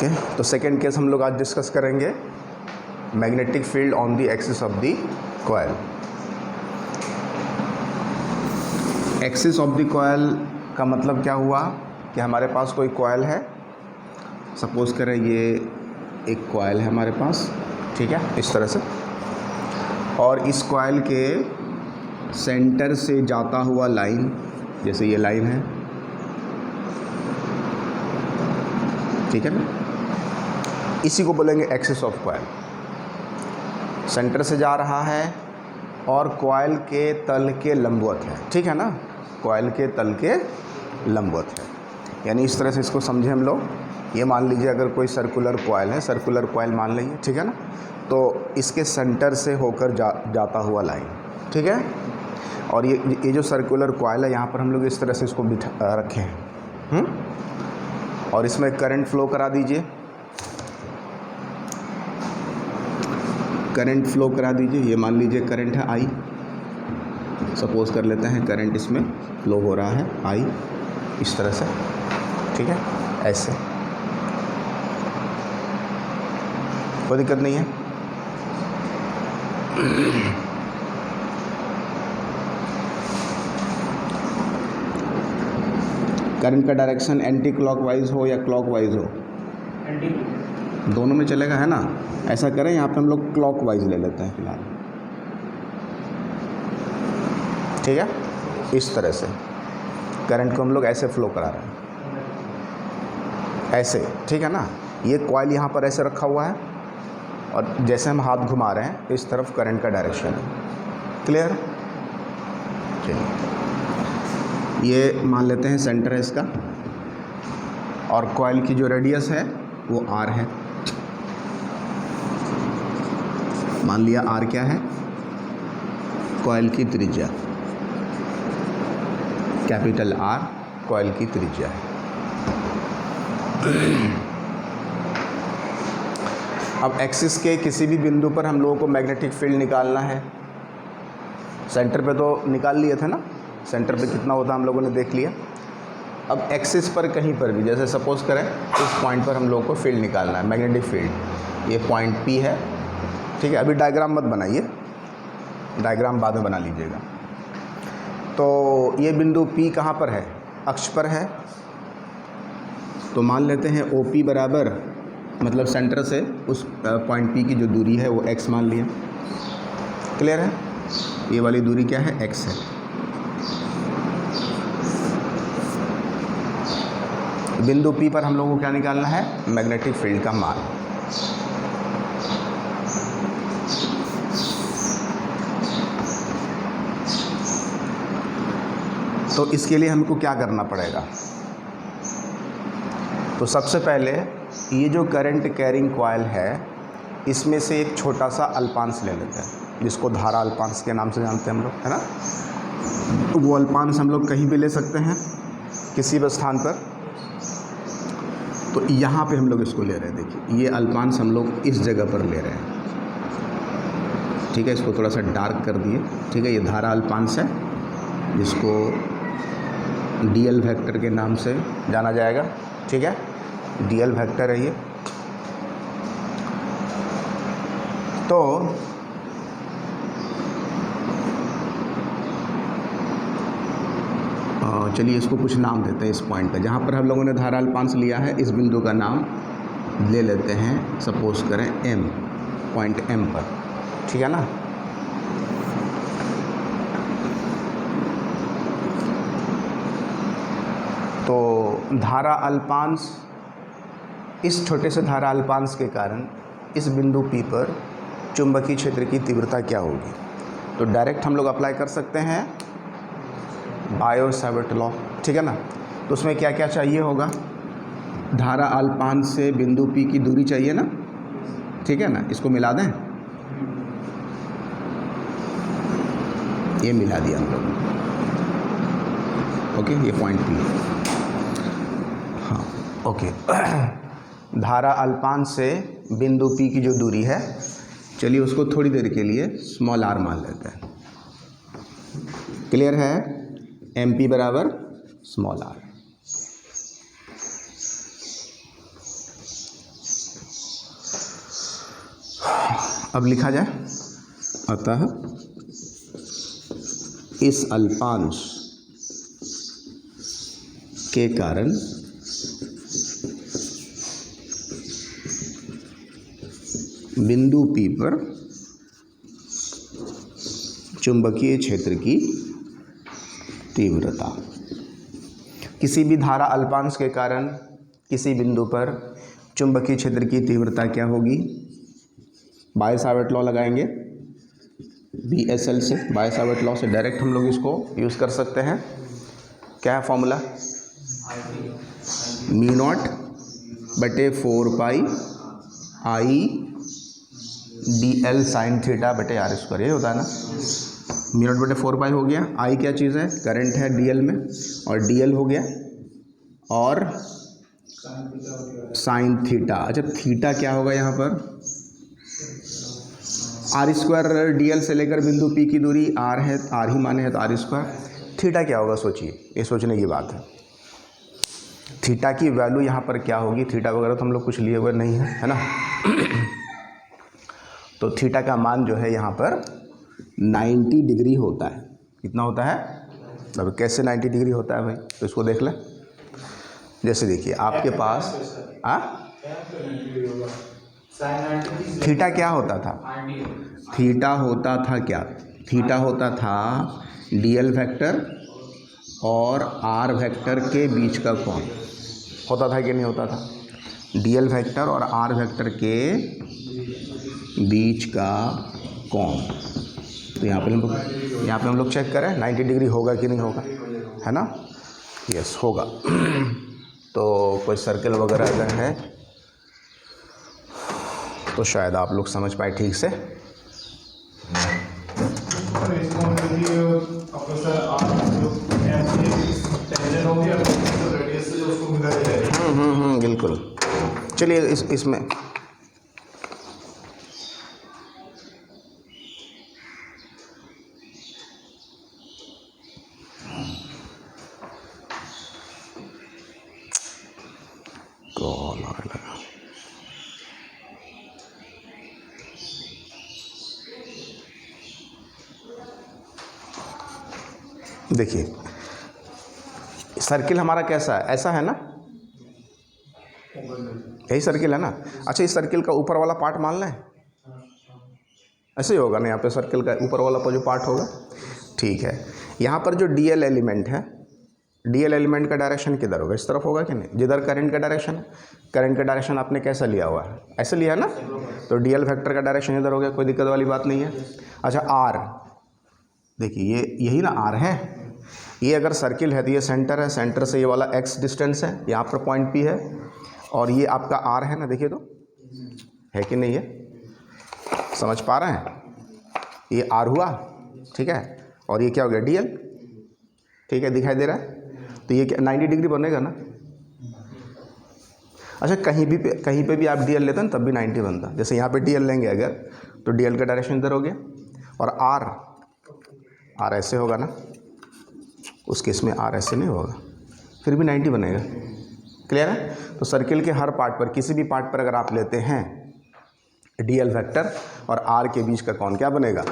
Okay, तो second case हम लोग आज डिस्कस करेंगे, magnetic field on the axis of the coil. Axis of the coil का मतलब क्या हुआ कि हमारे पास कोई कॉइल है, सपोज करें ये एक कॉइल है हमारे पास, ठीक है, इस तरह से, और इस कॉइल के सेंटर से जाता हुआ लाइन, जैसे ये लाइन है, ठीक है ना, इसी को बोलेंगे एक्सिस ऑफ कॉइल। सेंटर से जा रहा है और कॉइल के तल के लंबवत है, ठीक है ना, कॉइल के तल के लंबवत है। यानी इस तरह से इसको समझे हम लोग। ये मान लीजिए अगर कोई सर्कुलर कॉइल है, सर्कुलर कॉइल मान लीजिए, ठीक है ना, तो इसके सेंटर से होकर जाता हुआ लाइन, ठीक है। और ये जो सर्कुलर कॉइल है, यहाँ पर हम लोग इस तरह से इसको बिठा रखे हैं, और इसमें करंट फ्लो करा दीजिए, करंट फ्लो करा दीजिए। ये मान लीजिए करंट है आई, सपोज कर लेते हैं करंट इसमें फ्लो हो रहा है आई, इस तरह से, ठीक है, ऐसे, कोई दिक्कत नहीं है। करंट का डायरेक्शन एंटी क्लॉकवाइज हो या क्लॉकवाइज हो, दोनों में चलेगा, है ना। ऐसा करें, यहाँ पे हम लोग क्लॉकवाइज ले लेते हैं फिलहाल, ठीक है। इस तरह से करंट को हम लोग ऐसे फ्लो करा रहे हैं, ऐसे, ठीक है ना। ये कॉइल यहाँ पर ऐसे रखा हुआ है, और जैसे हम हाथ घुमा रहे हैं इस तरफ करंट का डायरेक्शन है। क्लियर? चलिए, ये मान लेते हैं सेंटर है इसका, और कॉइल की जो रेडियस है वो आर है। मान लिया आर क्या है, कॉइल की त्रिज्या, कैपिटल आर कॉइल की त्रिज्या है। अब एक्सिस के किसी भी बिंदु पर हम लोगों को मैग्नेटिक फील्ड निकालना है। सेंटर पे तो निकाल लिए थे ना, सेंटर पे कितना होता हम लोगों ने देख लिया। अब एक्सिस पर कहीं पर भी, जैसे सपोज करें इस पॉइंट पर हम लोगों को फील्ड निकालना है, मैग्नेटिक फील्ड। ये पॉइंट पी है, ठीक है। अभी डायग्राम मत बनाइए, डायग्राम बाद में बना लीजिएगा। तो ये बिंदु P कहाँ पर है, अक्ष पर है। तो मान लेते हैं OP बराबर, मतलब सेंटर से उस पॉइंट P की जो दूरी है वो x मान लिया। क्लियर है? ये वाली दूरी क्या है, x है। बिंदु P पर हम लोगों को क्या निकालना है, मैग्नेटिक फील्ड का मान। तो इसके लिए हमको क्या करना पड़ेगा, तो सबसे पहले ये जो करंट कैरिंग कॉइल है, इसमें से एक छोटा सा अल्पांश ले लेते हैं, जिसको धारा अल्पांश के नाम से जानते हैं हम लोग, है ना। वो अल्पांश हम लोग कहीं भी ले सकते हैं, किसी भी स्थान पर। तो यहाँ पे हम लोग इसको ले रहे हैं, देखिए ये अल्पांश हम लोग इस जगह पर ले रहे हैं, ठीक है। इसको थोड़ा सा डार्क कर दिए, ठीक है। ये धारा अल्पांश है, जिसको डीएल वेक्टर के नाम से जाना जाएगा, ठीक है। डीएल वेक्टर है ये। तो चलिए इसको कुछ नाम देते हैं। इस पॉइंट पे जहाँ पर हम लोगों ने धारा अल्पांश लिया है, इस बिंदु का नाम ले लेते हैं, सपोज करें M, पॉइंट M पर, ठीक है ना। तो धारा अल्पांश, इस छोटे से धारा अल्पांश के कारण इस बिंदु P पर चुंबकीय क्षेत्र की तीव्रता क्या होगी, तो डायरेक्ट हम लोग अप्लाई कर सकते हैं बायो-सावर्ट लॉ, ठीक है ना। तो उसमें क्या क्या चाहिए होगा, धारा अल्पांश से बिंदु P की दूरी चाहिए ना, ठीक है ना। इसको मिला दें, ये मिला दिया हम लोग, ओके। ये पॉइंट P है, हाँ, ओके। धारा अल्पांश से बिंदु P की जो दूरी है, चलिए उसको थोड़ी देर के लिए स्मॉल r मान लेते हैं। क्लियर है? MP बराबर स्मॉल r। अब लिखा जाए, अतः इस अल्पांश के कारण बिंदु P पर चुंबकीय क्षेत्र की तीव्रता। किसी भी धारा अल्पांश के कारण किसी बिंदु पर चुंबकीय क्षेत्र की तीव्रता क्या होगी? बाय सावर्ट लॉ लगाएंगे, BSL से, बाय सावर्ट लॉ से डायरेक्ट हम लोग इसको यूज़ कर सकते हैं। क्या है फॉर्मूला? म्यू नॉट बटे 4 पाई I DL साइन थीटा बटे R स्क्वायर, ये होता है ना। म्यू नॉट बटे 4 पाई हो गया, I क्या चीज़ है? करंट है DL में, और DL हो गया, और साइन थीटा। अच्छा, थीटा क्या होगा यहाँ पर? R स्क्वायर, DL से लेकर बिंदु P की दूरी R है, R ही माने है तो R स्क्वायर। थीटा क्या होगा सोचिए, ये सोचने की बात है। थीटा की वैल्यू यहाँ पर क्या होगी? थीटा वगैरह तो हम लोग कुछ लिए हुए नहीं है, है ना। तो थीटा का मान जो है यहाँ पर 90 डिग्री होता है। कितना होता है? अब कैसे 90 डिग्री होता है भाई, तो इसको देख लें। जैसे देखिए आपके पास थीटा क्या होता था? थीटा होता था क्या? थीटा होता था DL वेक्टर और R वेक्टर के बीच का कोण। होता था कि नहीं होता था? DL वेक्टर और R वेक्टर के बीच का कोण। तो यहाँ पे हम लोग चेक करें 90 डिग्री होगा कि नहीं होगा, है ना। यस होगा। तो कोई सर्कल वगैरह अगर है तो शायद आप लोग समझ पाए ठीक से। बिल्कुल। चलिए इसमें कॉल आने लगा। देखिए सर्किल हमारा कैसा है? ऐसा है ना, यही सर्किल है ना। अच्छा, इस सर्किल का ऊपर वाला पार्ट मान लें, ऐसे ही होगा ना। यहाँ पे सर्किल का ऊपर वाला जो पार्ट होगा, ठीक है। यहाँ पर जो DL एलिमेंट है, DL एलिमेंट का डायरेक्शन किधर होगा? इस तरफ होगा कि नहीं? जिधर करंट का डायरेक्शन है, करंट का डायरेक्शन आपने कैसा लिया हुआ है? ऐसे लिया ना। तो DL वेक्टर का डायरेक्शन इधर हो गया, कोई दिक्कत वाली बात नहीं है। अच्छा, R देखिए, ये यही ना R है। ये अगर सर्किल है तो ये सेंटर है, सेंटर से ये वाला x डिस्टेंस है, यहाँ पर पॉइंट P है, और ये आपका R है ना। देखिए तो है कि नहीं है? समझ पा रहे हैं? ये R हुआ, ठीक है, और ये क्या हो गया? DL, ठीक है, दिखाई दे रहा है। तो ये 90 डिग्री बनेगा ना। अच्छा, कहीं पे भी आप DL लेते हैं तब भी 90 बनता। जैसे यहाँ पे DL लेंगे अगर, तो DL का डायरेक्शन इधर हो गया, और R ऐसे होगा ना। उस केस में R ऐसे नहीं होगा, फिर भी 90 बनेगा। क्लियर है? तो सर्किल के हर पार्ट पर, किसी भी पार्ट पर अगर आप लेते हैं DL वेक्टर और R के बीच का कोण क्या बनेगा?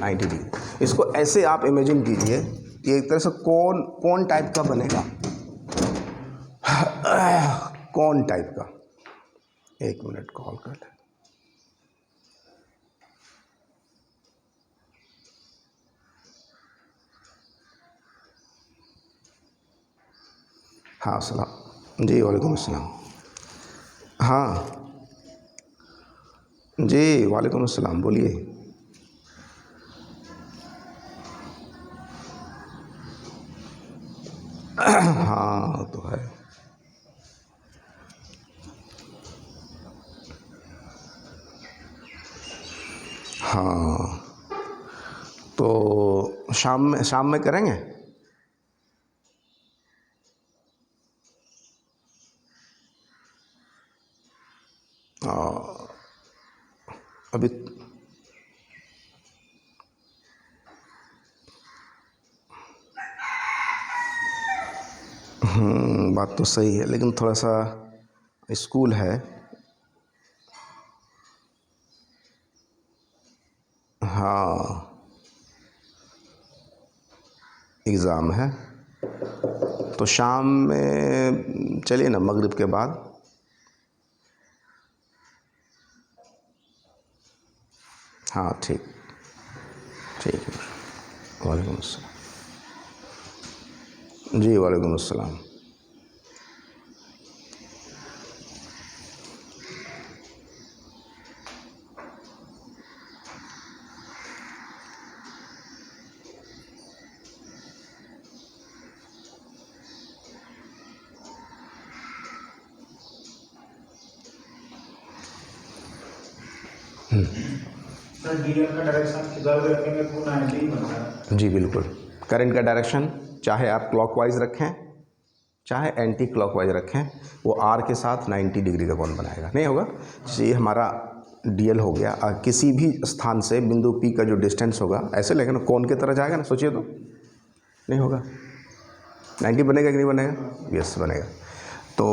90 डिग्री। इसको ऐसे आप इमेजिन कीजिए, ये एक तरह से कोण टाइप का बनेगा, कोण टाइप का। एक मिनट कॉल कर ले। हाँ सलाम जी, वालेकुम अस्सलाम। हाँ जी, वालेकुम अस्सलाम, बोलिए। हाँ तो है। हाँ तो शाम में करेंगे। अभी बात तो सही है, लेकिन थोड़ा सा स्कूल है। हाँ एग्ज़ाम है, तो शाम में चलिए ना, मगरिब के बाद। हाँ ठीक ठीक है। वालेकुम अस्सलाम। जी वालेकुम अस्सलाम। सर डीएल का डायरेक्शन किधर रखेंगे तो 90 बनता है। जी बिल्कुल, करंट का डायरेक्शन चाहे आप क्लॉकवाइज रखें चाहे एंटी क्लॉकवाइज रखें, वो आर के साथ 90 डिग्री का कोण बनाएगा, नहीं होगा। ये हमारा डीएल हो गया। किसी भी स्थान से बिंदु पी का जो डिस्टेंस होगा ऐसे लेकिन कोण की तरह जाएगा ना, सोचिए तो नहीं होगा। 90 बनेगा कि नहीं बनेगा? यस बनेगा। तो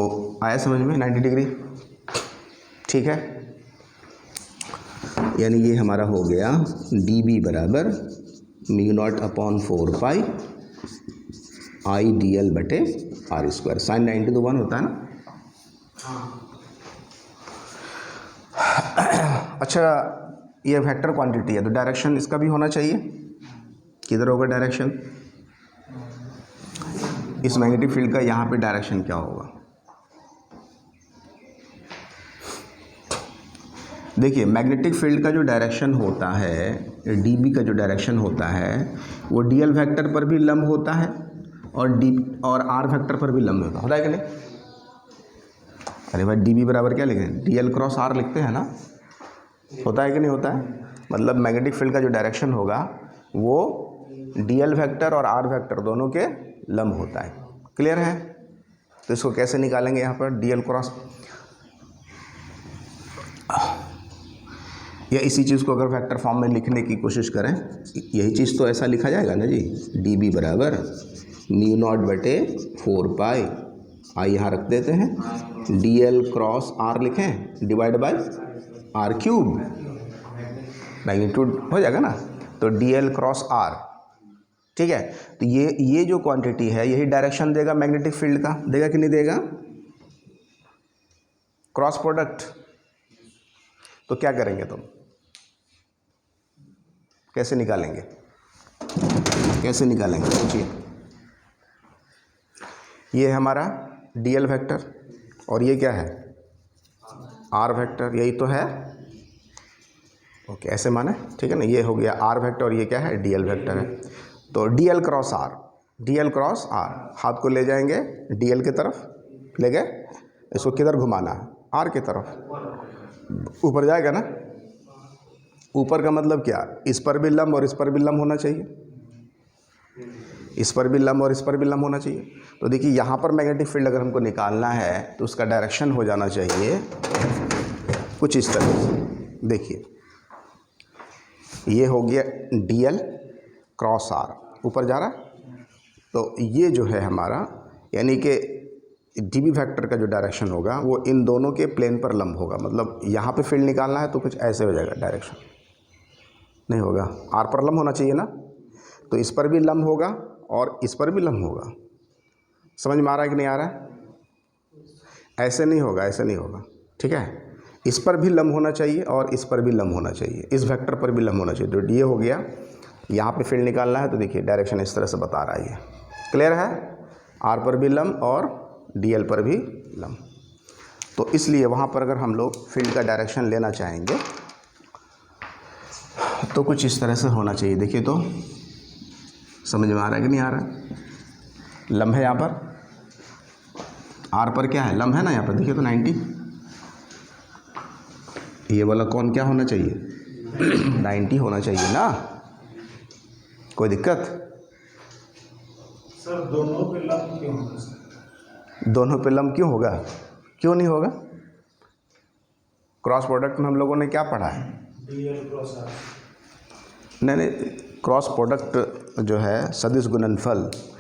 आया समझ में 90 डिग्री, ठीक है। यानी ये हमारा हो गया डी बी बराबर μ0/4 पाई आई डी एल बटे आर स्क्वायर। साइन 90 तो 1 होता है ना। अच्छा, ये वेक्टर क्वांटिटी है तो डायरेक्शन इसका भी होना चाहिए। किधर होगा डायरेक्शन? इस मैग्नेटिक फील्ड का यहाँ पे डायरेक्शन क्या होगा? देखिए, मैग्नेटिक फील्ड का जो डायरेक्शन होता है, डीबी का जो डायरेक्शन होता है, वो डीएल वेक्टर पर भी लंब होता है और आर वेक्टर पर भी लंब होता है कि नहीं? अरे भाई, डीबी बराबर क्या लिखें? डीएल क्रॉस आर लिखते हैं ना, होता है कि नहीं होता है? मतलब मैग्नेटिक फील्ड का जो डायरेक्शन होगा वो डीएल वेक्टर और आर वेक्टर दोनों के लंब होता है। क्लियर है? तो इसको कैसे निकालेंगे यहाँ पर डीएल क्रॉस, या इसी चीज़ को अगर वेक्टर फॉर्म में लिखने की कोशिश करें, यही चीज़ तो ऐसा लिखा जाएगा ना जी, डी बी बराबर μ0/4 पाई आई यहाँ रख देते हैं, डी एल क्रॉस आर लिखें divide by R cube, magnitude हो जाएगा ना। तो डी एल क्रॉस आर, ठीक है। तो ये जो क्वांटिटी है यही डायरेक्शन देगा मैग्नेटिक फील्ड का, देगा कि नहीं देगा? Cross product. तो क्या करेंगे तुम, कैसे निकालेंगे? कैसे निकालेंगे सोचिए। ये हमारा डीएल वेक्टर और ये क्या है? आर वेक्टर, यही तो है। ओके, ऐसे माने, ठीक है ना। ये हो गया आर वेक्टर और ये क्या है? डीएल वेक्टर है। तो DL cross R, DL cross R, हाथ को ले जाएंगे डीएल की तरफ, ले गए, इसको किधर घुमाना है? आर की तरफ, ऊपर जाएगा ना। ऊपर का मतलब क्या? इस पर भी लंब और इस पर भी लंब होना चाहिए, इस पर भी लंब और इस पर भी लंब होना चाहिए। तो देखिए, यहाँ पर मैग्नेटिक फील्ड अगर हमको निकालना है तो उसका डायरेक्शन हो जाना चाहिए कुछ इस तरह से। देखिए, ये हो गया डीएल क्रॉस आर, ऊपर जा रहा है। तो ये जो है हमारा, यानी कि डीबी वेक्टर का जो डायरेक्शन होगा वो इन दोनों के प्लेन पर लंब होगा। मतलब यहाँ पे फील्ड निकालना है तो कुछ ऐसे हो जाएगा, डायरेक्शन नहीं होगा, आर पर लंब होना चाहिए ना। तो इस पर भी लंब होगा और इस पर भी लंब होगा। समझ में आ रहा है कि नहीं आ रहा है? ऐसे नहीं होगा, ऐसे नहीं होगा, ठीक है। इस पर भी लंब होना चाहिए और इस पर भी लंब होना चाहिए, इस वेक्टर पर भी लंब होना चाहिए। तो ये हो गया, यहाँ पे फील्ड निकालना है तो देखिए डायरेक्शन इस तरह से बता रहा है। ये क्लियर है? आर पर भी लंब और डीएल पर भी लंब। तो इसलिए वहाँ पर अगर हम लोग फील्ड का डायरेक्शन लेना चाहेंगे तो कुछ इस तरह से होना चाहिए। देखिए तो समझ में आ रहा है कि नहीं आ रहा है? लंब है यहाँ पर, आर पर क्या है? लंब है ना यहाँ पर। देखिए तो 90, ये वाला कौन क्या होना चाहिए? 90 होना चाहिए ना। कोई दिक्कत? सर दोनों पे लंब क्यों होगा सर? दोनों पे लंब क्यों होगा? क्यों नहीं होगा? क्रॉस प्रोडक्ट में हम लोगों ने क्या पढ़ा है? DL cross R. नहीं, क्रॉस प्रोडक्ट जो है सदिश गुणनफल,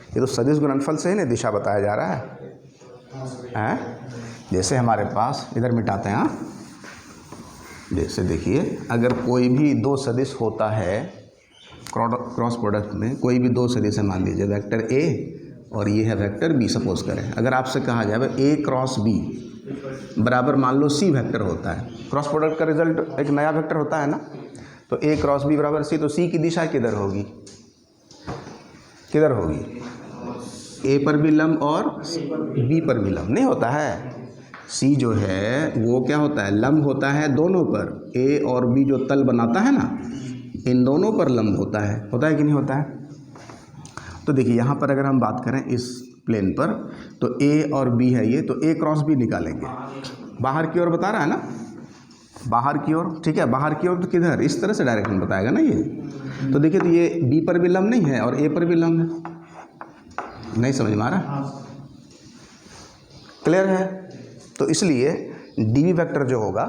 ये तो सदिश गुणनफल से ही नहीं दिशा बताया जा रहा है। जैसे हमारे पास, इधर मिटाते हैं, हाँ, जैसे देखिए, अगर कोई भी दो सदिश होता है क्रॉस प्रोडक्ट में, कोई भी दो सदिश है, मान लीजिए वेक्टर ए और ये है वेक्टर बी, सपोज करें। अगर आपसे कहा जाए ए क्रॉस बी बराबर मान लो सी वेक्टर होता है, क्रॉस प्रोडक्ट का रिजल्ट एक नया वेक्टर होता है ना, तो ए क्रॉस बी बराबर सी, तो सी की दिशा किधर होगी, किधर होगी, ए पर भी लंब और बी पर भी लंब। नहीं होता है, सी जो है वो क्या होता है, लंब होता है दोनों पर, ए और बी जो तल बनाता है ना, इन दोनों पर लंब होता है कि नहीं होता है। तो देखिए यहाँ पर अगर हम बात करें इस प्लेन पर, तो ए और बी है ये, तो ए क्रॉस बी निकालेंगे, बाहर की ओर बता रहा है ना, बाहर की ओर, ठीक है, बाहर की ओर तो किधर, इस तरह से डायरेक्शन बताएगा ना ये। तो देखिए, तो ये बी पर भी लंब नहीं है और ए पर भी लंब है, नहीं समझ में आ रहा, क्लियर है। तो इसलिए डी बी वेक्टर जो होगा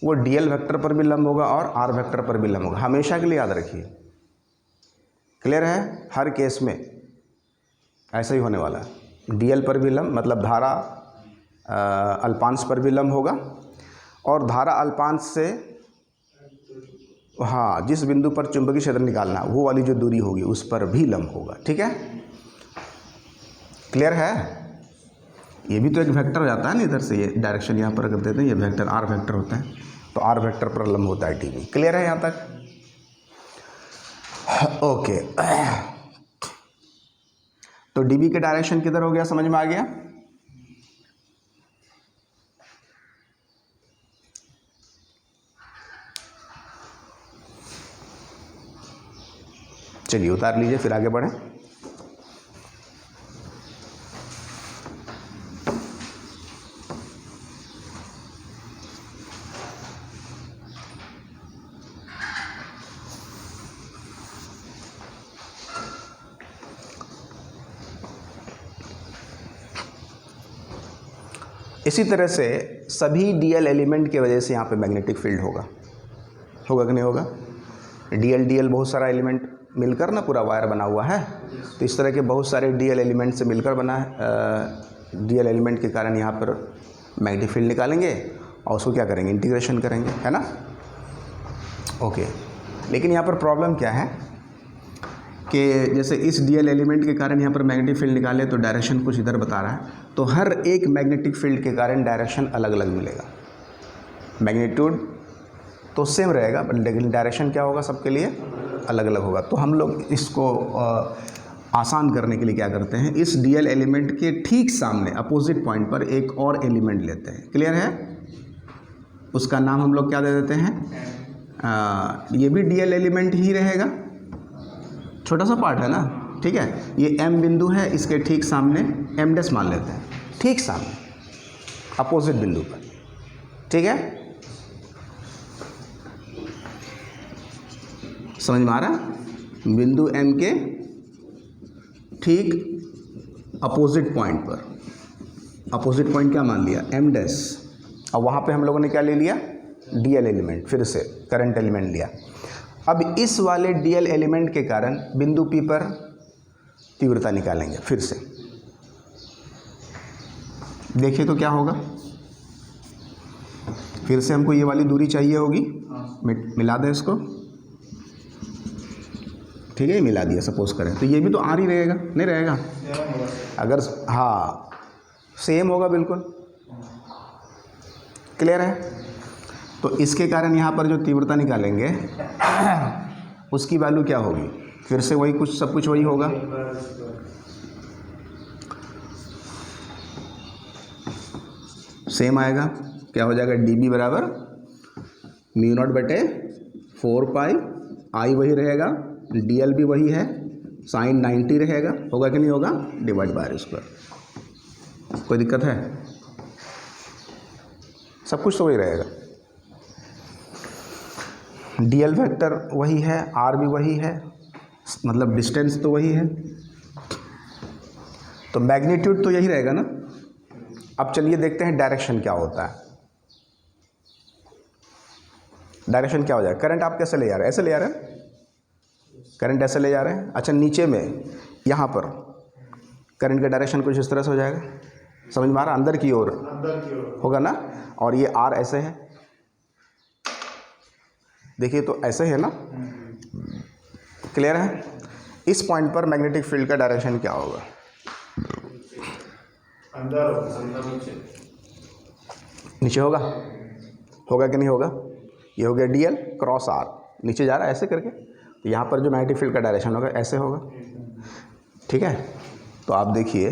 वो डी एल वेक्टर पर भी लंब होगा और आर वेक्टर पर भी लंब होगा, हमेशा के लिए याद रखिए, क्लियर है। हर केस में ऐसा ही होने वाला है, डी एल पर भी लंब, मतलब धारा अल्पांश पर भी लंब होगा, और धारा अल्पांश से, हाँ, जिस बिंदु पर चुंबकीय क्षेत्र निकालना वो वाली जो दूरी होगी उस पर भी लंब होगा, ठीक है, क्लियर है। ये भी तो एक वेक्टर हो जाता है ना, इधर से ये डायरेक्शन यहाँ पर अगर देते हैं, ये वेक्टर आर वेक्टर होता है, तो आर वेक्टर पर लंब होता है डी बी, क्लियर है यहाँ तक, ओके। तो डी बी के डायरेक्शन किधर हो गया, समझ में आ गया। चलिए उतार लीजिए, फिर आगे बढ़ें। इसी तरह से सभी डीएल एलिमेंट की वजह से यहाँ पे मैग्नेटिक फील्ड होगा कि नहीं होगा। डीएल बहुत सारा एलिमेंट मिलकर ना पूरा वायर बना हुआ है, तो इस तरह के बहुत सारे डीएल एलिमेंट से मिलकर बना है। डीएल एलिमेंट के कारण यहाँ पर मैग्नेटिक फील्ड निकालेंगे और उसको क्या करेंगे, इंटीग्रेशन करेंगे, है ना, ओके। लेकिन यहाँ पर प्रॉब्लम क्या है कि जैसे इस डीएल एलिमेंट के कारण यहाँ पर मैग्नेटिक फील्ड निकाले तो डायरेक्शन कुछ इधर बता रहा है, तो हर एक मैग्नेटिक फील्ड के कारण डायरेक्शन अलग अलग मिलेगा। मैग्नीट्यूड तो सेम रहेगा लेकिन डायरेक्शन क्या होगा, सबके लिए अलग अलग होगा। तो हम लोग इसको आसान करने के लिए क्या करते हैं, इस डीएल एलिमेंट के ठीक सामने अपोजिट पॉइंट पर एक और एलिमेंट लेते हैं, क्लियर है। उसका नाम हम लोग क्या दे देते हैं, ये भी डीएल एलिमेंट ही रहेगा, छोटा सा पार्ट है ना, ठीक है। ये एम बिंदु है, इसके ठीक सामने एम डैश मान लेते हैं, ठीक सामने अपोजिट बिंदु पर, ठीक है, समझ में आ रहा। बिंदु एम के ठीक अपोजिट पॉइंट पर, अपोजिट पॉइंट क्या मान लिया, एम डैश, और वहाँ पे हम लोगों ने क्या ले लिया, डीएल एलिमेंट, फिर से करंट एलिमेंट लिया। अब इस वाले डीएल एलिमेंट के कारण बिंदु पी पर तीव्रता निकालेंगे, फिर से देखिए तो क्या होगा, फिर से हमको ये वाली दूरी चाहिए होगी, मिला दें इसको, ठीक है, मिला दिया सपोज करें, तो ये भी तो आर ही रहेगा, नहीं रहेगा, अगर हाँ सेम होगा बिल्कुल, क्लियर है। तो इसके कारण यहाँ पर जो तीव्रता निकालेंगे उसकी वैल्यू क्या होगी, फिर से वही कुछ, सब कुछ वही होगा, सेम आएगा, क्या हो जाएगा, डी बी बराबर म्यू नॉट बटे 4 पाई, आई वही रहेगा, डी एल भी वही है, साइन 90 रहेगा, होगा कि नहीं होगा, डिवाइड बाय आर स्क्वायर। कोई दिक्कत है, सब कुछ तो वही रहेगा, डी एल वेक्टर वही है, आर भी वही है, मतलब डिस्टेंस तो वही है, तो मैग्नीट्यूड तो यही रहेगा ना। अब चलिए देखते हैं डायरेक्शन क्या होता है, डायरेक्शन क्या हो जाएगा। करंट आप कैसे ले जा रहे हैं, ऐसे ले जा रहे हैं, करंट ऐसे ले जा रहे हैं, अच्छा नीचे में यहाँ पर करंट का डायरेक्शन कुछ इस तरह से हो जाएगा, समझ में आ रहा, अंदर की ओर होगा ना, और ये आर ऐसे है, देखिए तो ऐसे है ना, क्लियर है। इस पॉइंट पर मैग्नेटिक फील्ड का डायरेक्शन क्या होगा? अंदर नीचे होगा, होगा कि नहीं होगा? ये हो गया dl क्रॉस r, नीचे जा रहा है ऐसे करके, तो यहाँ पर जो मैग्नेटिक फील्ड का डायरेक्शन होगा ऐसे होगा, ठीक है। तो आप देखिए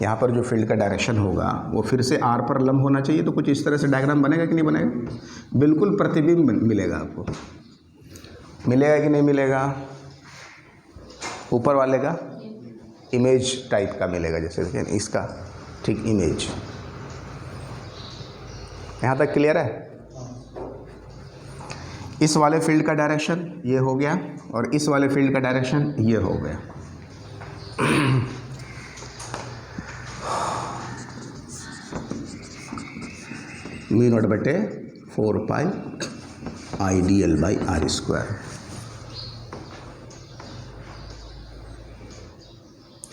यहाँ पर जो फील्ड का डायरेक्शन होगा वो फिर से r पर लंब होना चाहिए, तो कुछ इस तरह से डायग्राम बनेगा कि नहीं बनेगा? बिल्कुल प्रतिबिंब मिलेगा आपको, मिलेगा कि नहीं मिलेगा? ऊपर वाले का इमेज टाइप का मिलेगा, जैसे देखिए इसका, ठीक इमेज। यहाँ तक क्लियर है? इस वाले फील्ड का डायरेक्शन ये हो गया और इस वाले फील्ड का डायरेक्शन ये हो गया। म्यू नॉट बटे 4 pi I D L by R square.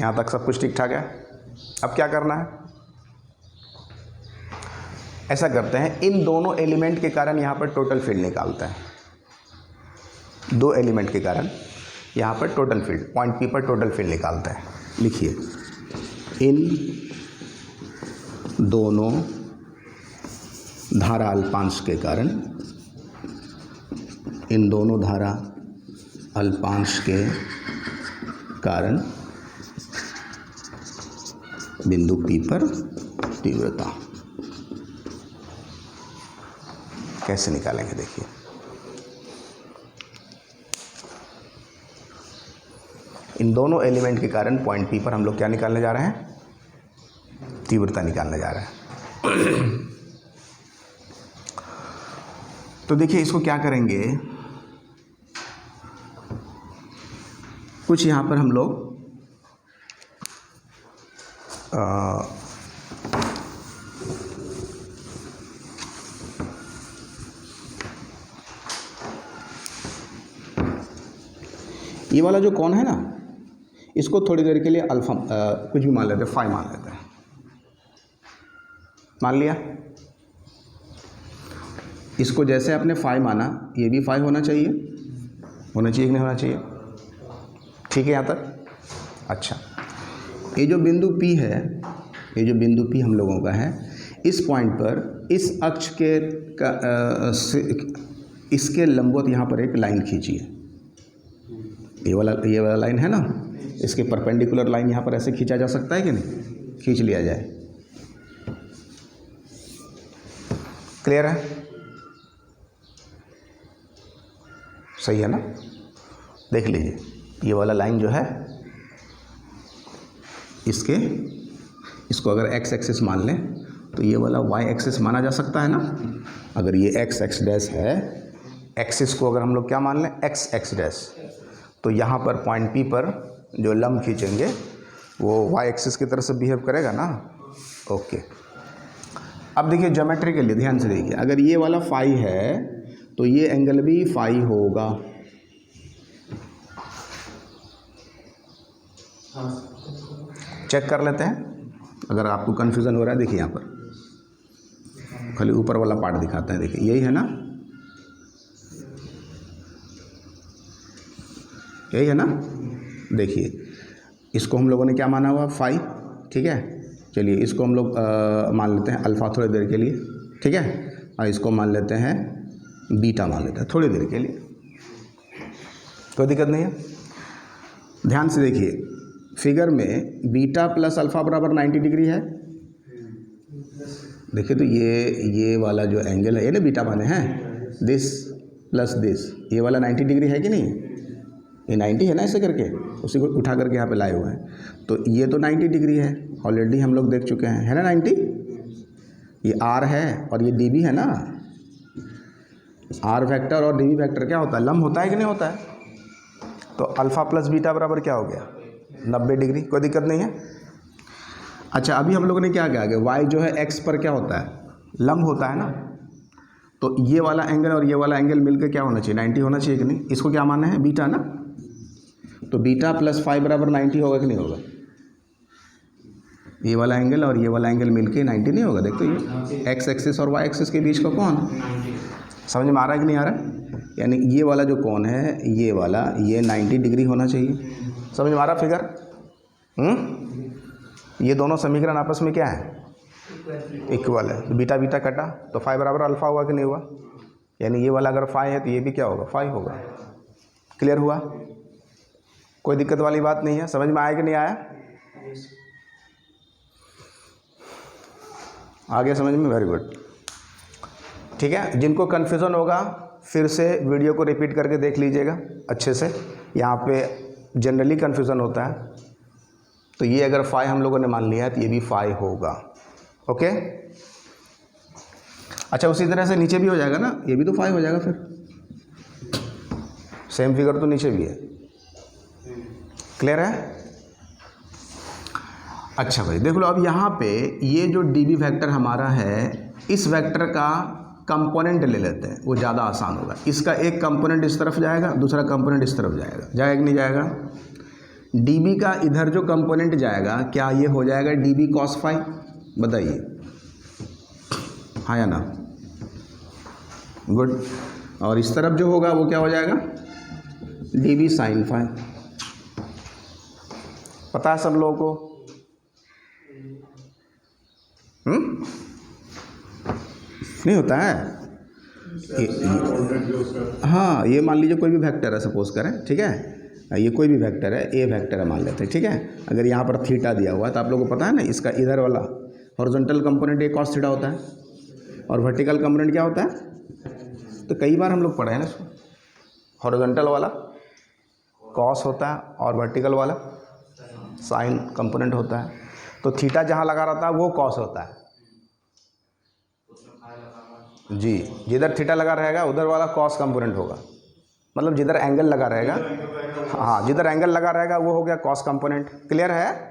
यहाँ तक सब कुछ ठीक ठाक है। अब क्या करना है? ऐसा करते हैं, इन दोनों एलिमेंट के कारण यहाँ पर टोटल फील्ड निकालते हैं। दो एलिमेंट के कारण यहाँ पर टोटल फील्ड, पॉइंट पी पर टोटल फील्ड निकालते हैं। लिखिए, इन दोनों धारा अल्पांश के कारण, इन दोनों धारा अल्पांश के कारण बिंदु P पर तीव्रता कैसे निकालेंगे? देखिए, इन दोनों एलिमेंट के कारण पॉइंट P पर हम लोग क्या निकालने जा रहे हैं? तीव्रता निकालने जा रहे हैं। तो देखिए इसको क्या करेंगे, कुछ यहाँ पर हम लोग ये वाला जो कौन है ना, इसको थोड़ी देर के लिए अल्फा कुछ भी मान लेते हैं, फाई मान लेते हैं। मान लिया, इसको जैसे आपने फाई माना ये भी फाई होना चाहिए, होना चाहिए कि नहीं होना चाहिए? ठीक है यहाँ तक? अच्छा, ये जो बिंदु P है, ये जो बिंदु P हम लोगों का है, इस पॉइंट पर इस अक्ष के इसके लंबवत यहाँ पर एक लाइन खींचिए। ये वाला लाइन है ना, इसके परपेंडिकुलर लाइन यहाँ पर ऐसे खींचा जा सकता है कि नहीं? खींच लिया जाए। क्लियर है? सही है ना? देख लीजिए, ये वाला लाइन जो है इसको अगर x एक्सिस मान लें तो ये वाला y एक्सिस माना जा सकता है ना। अगर ये x डैश है, एक्सिस को अगर हम लोग क्या मान लें? x डैश, तो यहाँ पर पॉइंट P पर जो लंब खींचेंगे वो y एक्सिस की तरफ से बिहेव करेगा ना। ओके, अब देखिए ज्योमेट्री के लिए ध्यान से देखिए, अगर ये वाला फाई है तो ये एंगल भी फाई होगा। चेक कर लेते हैं, अगर आपको कन्फ्यूज़न हो रहा है। देखिए यहाँ पर खाली ऊपर वाला पार्ट दिखाते हैं, देखिए यही है ना, यही है ना। देखिए इसको हम लोगों ने क्या माना हुआ? फाई, ठीक है। चलिए इसको हम लोग मान लेते हैं अल्फ़ा थोड़ी देर के लिए, ठीक है, और इसको मान लेते हैं बीटा, मान लेते हैं थोड़ी देर के लिए, कोई दिक्कत नहीं है। ध्यान से देखिए, फिगर में बीटा प्लस अल्फ़ा बराबर 90 डिग्री है। देखिए तो ये वाला जो एंगल है, ये ना बीटा माने हैं, दिस प्लस दिस, ये वाला 90 डिग्री है कि नहीं? ये 90 है ना, ऐसे करके उसी को उठा करके यहाँ पे लाए हुए हैं। तो ये तो 90 डिग्री है, ऑलरेडी हम लोग देख चुके हैं, है ना 90। ये R है और ये dB है ना। R वेक्टर और dB वेक्टर क्या होता है? लंब होता है कि नहीं होता है? तो अल्फ़ा प्लस बीटा बराबर क्या हो गया? 90 डिग्री, कोई दिक्कत नहीं है। अच्छा, अभी हम लोगों ने क्या किया? y जो है x पर क्या होता है? लंब होता है ना। तो ये वाला एंगल और ये वाला एंगल मिलकर क्या होना चाहिए? 90 होना चाहिए कि नहीं? इसको क्या माना है? बीटा ना। तो बीटा प्लस फाई बराबर 90 होगा कि नहीं होगा? ये वाला एंगल और ये वाला एंगल मिलके 90 नहीं होगा? देखो ये x एक्सिस और y एक्सिस के बीच का कौन? समझ में आ रहा है कि नहीं आ रहा है? यानी ये वाला जो कोण है ये वाला, ये 90 डिग्री होना चाहिए। समझ में आ रहा फिगर? ये दोनों समीकरण आपस में क्या है? इक्वल है। तो बीटा बीटा कटा तो फाई बराबर अल्फा हुआ कि नहीं हुआ? यानी ये वाला अगर फाई है तो ये भी क्या होगा? फाई होगा। क्लियर हुआ? कोई दिक्कत वाली बात नहीं है। समझ में आया कि नहीं आया? आ गया समझ में? Very good. ठीक है, जिनको कन्फ्यूज़न होगा फिर से वीडियो को रिपीट करके देख लीजिएगा अच्छे से। यहाँ पे जनरली कन्फ्यूज़न होता है। तो ये अगर फाई हम लोगों ने मान लिया है तो ये भी फाई होगा। ओके, अच्छा उसी तरह से नीचे भी हो जाएगा ना, ये भी तो फाई हो जाएगा फिर। सेम फिगर तो नीचे भी है। क्लियर है? अच्छा भाई देख लो, अब यहाँ पे ये जो डीबी वेक्टर हमारा है, इस वेक्टर का कंपोनेंट ले लेते हैं, वो ज़्यादा आसान होगा। इसका एक कंपोनेंट इस तरफ जाएगा, दूसरा कंपोनेंट इस तरफ जाएगा। जाएगा कि नहीं जाएगा? डीबी का इधर जो कंपोनेंट जाएगा, क्या ये हो जाएगा डीबी कॉस फाई? बताइए, हाँ या ना? गुड। और इस तरफ जो होगा वो क्या हो जाएगा? DB sine phi. पता है सब लोगों को? नहीं होता है? हाँ, ये मान लीजिए कोई भी वेक्टर है, सपोज करें, ठीक है, ये कोई भी वेक्टर है, ए वेक्टर है मान लेते हैं, ठीक है। अगर यहाँ पर थीटा दिया हुआ है तो आप लोगों को पता है ना, इसका इधर वाला हॉरिजॉन्टल कंपोनेंट ये कॉस थीटा होता है और वर्टिकल कंपोनेंट क्या होता है? तो कई बार हम लोग पढ़े हैं ना इसको। हॉरिजॉन्टल वाला कॉस होता है और वर्टिकल वाला साइन कंपोनेंट होता है। तो थीटा जहाँ लगा रहता है वो कॉस होता है जी। जिधर थीटा लगा रहेगा उधर वाला कॉस कंपोनेंट होगा, मतलब जिधर एंगल लगा रहेगा, हाँ जिधर एंगल लगा रहेगा वो हो गया कॉस कंपोनेंट। क्लियर है?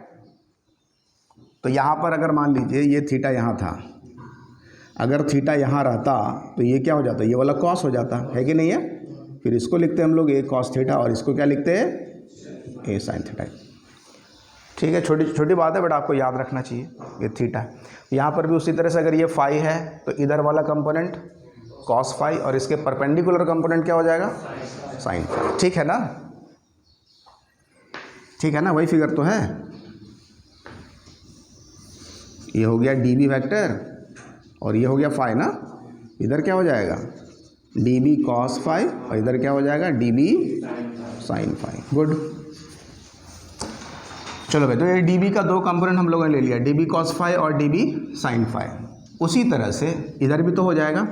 तो यहाँ पर अगर मान लीजिए ये थीटा यहाँ था, अगर थीटा यहाँ रहता तो ये क्या हो जाता? ये वाला कॉस हो जाता है कि नहीं है? फिर इसको लिखते हैं हम लोग ए कॉस थीटा और इसको क्या लिखते हैं? ए साइन थीटा। ठीक है, छोटी छोटी बात है बट आपको याद रखना चाहिए। ये थीटा है, यहाँ पर भी उसी तरह से अगर ये फाई है तो इधर वाला कंपोनेंट कॉस फाई और इसके परपेंडिकुलर कंपोनेंट क्या हो जाएगा? Sine phi. ठीक है ना? ठीक है ना? वही फिगर तो है। ये हो गया डीबी वेक्टर और ये हो गया फाई ना। इधर क्या हो जाएगा? डीबी कॉस फाई और इधर क्या हो जाएगा? DB sine phi. गुड। चलो भाई, तो ये डीबी का दो कंपोनेंट हम लोगों ने ले लिया, डीबी कॉस फाई और डीबी साइन फाई। उसी तरह से इधर भी तो हो जाएगा।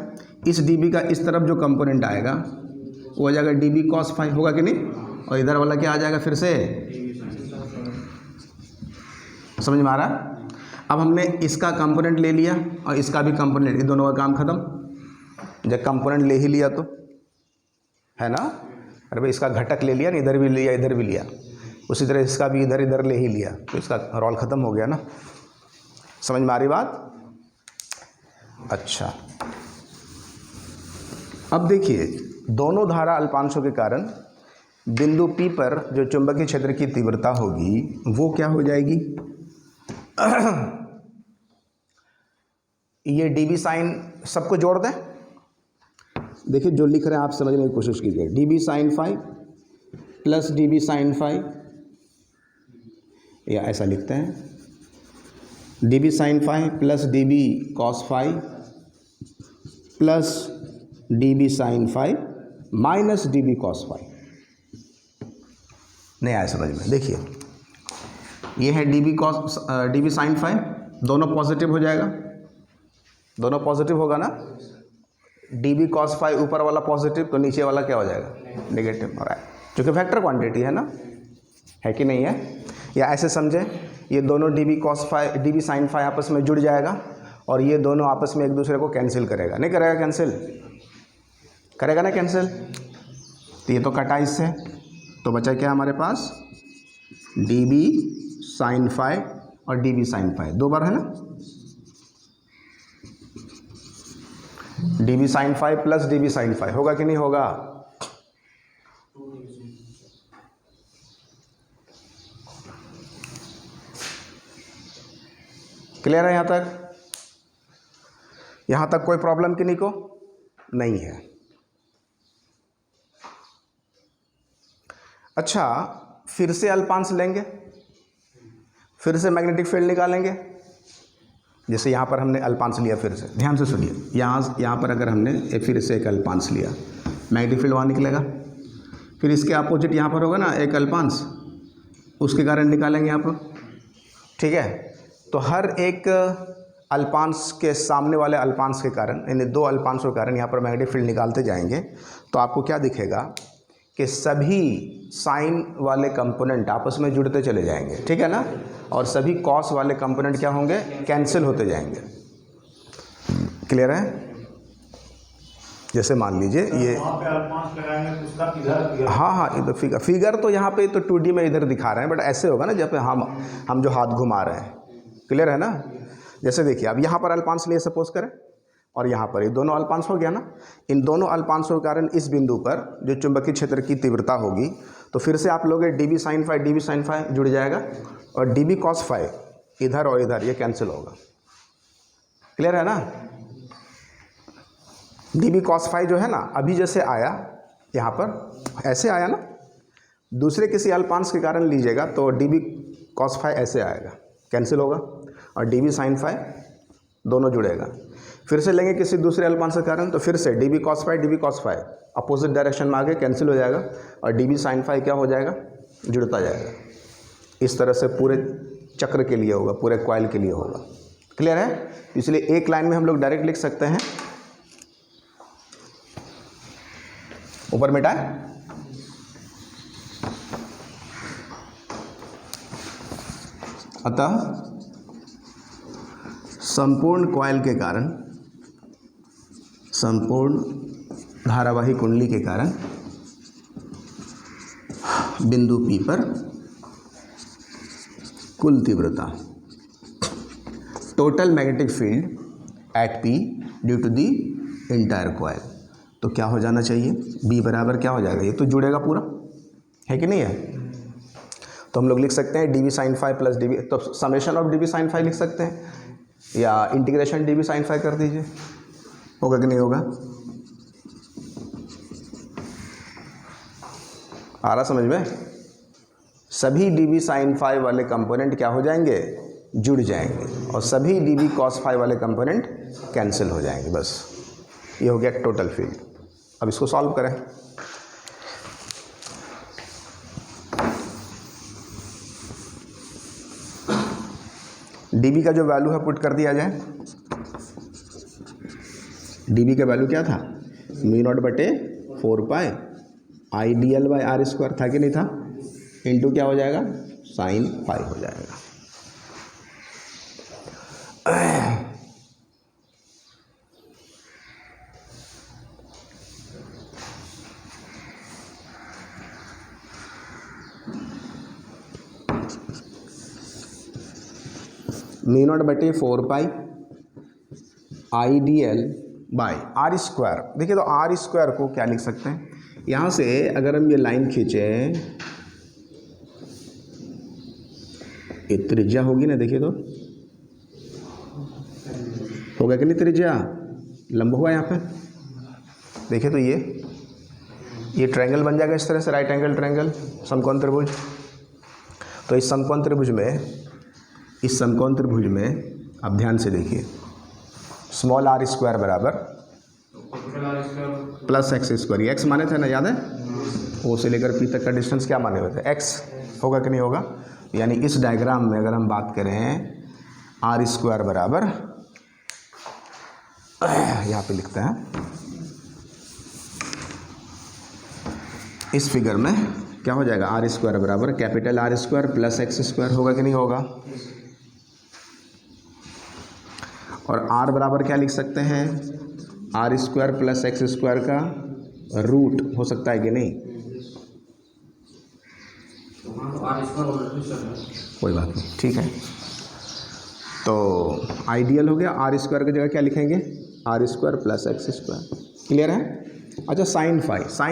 इस डीबी का इस तरफ जो कंपोनेंट आएगा वो हो जाएगा डीबी कॉस फाई, होगा कि नहीं? और इधर वाला क्या आ जाएगा फिर से? समझ में आ रहा? अब हमने इसका कंपोनेंट ले लिया और इसका भी कंपोनेंट, ये दोनों का काम खत्म। जब कंपोनेंट ले ही लिया तो है ना। अरे भाई इसका घटक ले लिया ना, इधर भी लिया इधर भी लिया, उसी तरह इसका भी इधर इधर ले ही लिया, तो इसका रोल ख़त्म हो गया ना। समझ में आ रही बात? अच्छा, अब देखिए, दोनों धारा अल्पांशों के कारण बिंदु P पर जो चुंबकीय क्षेत्र की तीव्रता होगी वो क्या हो जाएगी? ये डीबी साइन सबको जोड़ दें। देखिए जो लिख रहे हैं आप समझने की कोशिश कीजिए। DB sine phi plus DB sine phi, या ऐसा लिखते हैं DB sine phi plus DB cos phi plus DB sine phi minus DB cos phi. नहीं आया समझ में? देखिए ये है डीबी साइन फाई, दोनों पॉजिटिव हो जाएगा, दोनों पॉजिटिव होगा ना। डीबी कॉस फाई ऊपर वाला पॉजिटिव तो नीचे वाला क्या हो जाएगा? नेगेटिव हो रहा है, क्योंकि वेक्टर क्वांटिटी है ना, है कि नहीं है? या ऐसे समझें, ये दोनों DB cos phi DB sine phi आपस में जुड़ जाएगा और ये दोनों आपस में एक दूसरे को कैंसिल करेगा। नहीं करेगा? कैंसिल करेगा ना, कैंसिल। तो ये तो कटा इससे, तो बचा क्या हमारे पास? डीबी साइन फाई और डीबी साइन फाई, दो बार है ना। DB sine phi plus DB sine phi होगा कि नहीं होगा? क्लियर है यहाँ तक? यहाँ तक कोई प्रॉब्लम किन्हीं को नहीं है? अच्छा, फिर से अल्पांश लेंगे, फिर से मैग्नेटिक फील्ड निकालेंगे। जैसे यहाँ पर हमने अल्पांश लिया, फिर से ध्यान से सुनिए, यहाँ पर अगर हमने फिर से एक अल्पांश लिया, मैग्नेटिक फील्ड वहाँ निकलेगा। फिर इसके अपोजिट यहाँ पर होगा ना एक अल्पांश, उसके कारण निकालेंगे यहाँ पर, ठीक है। तो हर एक अल्पांश के सामने वाले अल्पांश के कारण, यानी दो अल्पांशों के कारण यहाँ पर मैग्नेटिक फील्ड निकालते जाएंगे तो आपको क्या दिखेगा कि सभी साइन वाले कंपोनेंट आपस में जुड़ते चले जाएंगे, ठीक है ना, और सभी कॉस वाले कंपोनेंट क्या होंगे, कैंसिल होते जाएंगे। क्लियर है? जैसे मान लीजिए ये वहाँ पे अल्पांश लगाएंगे तो उसका इधर हाँ, इधर फिगर तो यहाँ पे तो 2D में इधर दिखा रहे हैं, बट ऐसे होगा ना जब हम जो हाथ घुमा रहे हैं। क्लियर है ना? जैसे देखिए, अब यहाँ पर अल्पांश लिए सपोज करें, और यहाँ पर ये दोनों अल्पांश हो गया ना। इन दोनों अल्पांशों के कारण इस बिंदु पर जो चुंबकीय क्षेत्र की तीव्रता होगी, तो फिर से आप लोग dB sin phi जुड़ जाएगा, और dB cos phi इधर और इधर ये कैंसिल होगा। क्लियर है ना? dB cos phi जो है ना, अभी जैसे आया यहाँ पर ऐसे आया ना, दूसरे किसी अल्पांश के कारण लीजिएगा तो dB cos phi ऐसे आएगा, कैंसिल होगा, और dB sin phi दोनों जुड़ेगा। फिर से लेंगे किसी दूसरे अल्पांश के कारण, तो फिर से dB cos phi opposite direction में आगे कैंसिल हो जाएगा, और dB sin phi क्या हो जाएगा, जुड़ता जाएगा। इस तरह से पूरे चक्र के लिए होगा, पूरे कॉइल के लिए होगा। क्लियर है? इसलिए एक लाइन में हम लोग डायरेक्ट लिख सकते हैं, ऊपर मिटाए, अतः संपूर्ण कॉइल के कारण, संपूर्ण धारावाही कुंडली के कारण बिंदु P पर कुल तीव्रता, total magnetic field at P due to the entire coil, तो क्या हो जाना चाहिए, B बराबर क्या हो जाएगा, ये तो जुड़ेगा पूरा, है कि नहीं है? तो हम लोग लिख सकते हैं dB sin phi plus dB, तो summation of dB sin phi लिख सकते हैं, या इंटीग्रेशन dB sin phi कर दीजिए, होगा कि नहीं होगा? आ रहा समझ में? सभी dB sin phi वाले कंपोनेंट क्या हो जाएंगे, जुड़ जाएंगे, और सभी dB cos phi वाले कंपोनेंट कैंसिल हो जाएंगे। बस ये हो गया टोटल फील्ड। अब इसको सॉल्व करें। dB का जो वैल्यू है पुट कर दिया जाए। dB का वैल्यू क्या था, μ0/4 पाई IDL/r² था कि नहीं था, इनटू क्या हो जाएगा, sin phi हो जाएगा। μ0/4 पाई IDL/r²। देखिए, तो r² को क्या लिख सकते हैं, यहाँ से अगर हम ये लाइन खींचें, ये त्रिज्या होगी ना, देखिए तो होगा कि नहीं, त्रिज्या लंब हुआ यहाँ पे, देखिए तो ये ट्रायंगल बन जाएगा इस तरह से, राइट एंगल ट्रायंगल, समकोण त्रिभुज। तो इस समकोण त्रिभुज में आप ध्यान से देखिए, स्मॉल r² बराबर प्लस x², ये x माने थे ना, याद है? ओ से लेकर P तक का डिस्टेंस क्या माने हुए थे, x, होगा कि नहीं होगा? यानी इस डायग्राम में अगर हम बात करें r² बराबर, यहाँ पे लिखते हैं, इस फिगर में क्या हो जाएगा, r² बराबर कैपिटल R² प्लस x² होगा कि नहीं होगा? और r बराबर क्या लिख सकते हैं, r² प्लस x² का रूट हो सकता है कि नहीं? कोई बात नहीं, ठीक है। तो आइडियल हो गया, r² की जगह क्या लिखेंगे, r² प्लस x²। क्लियर है? अच्छा, साइन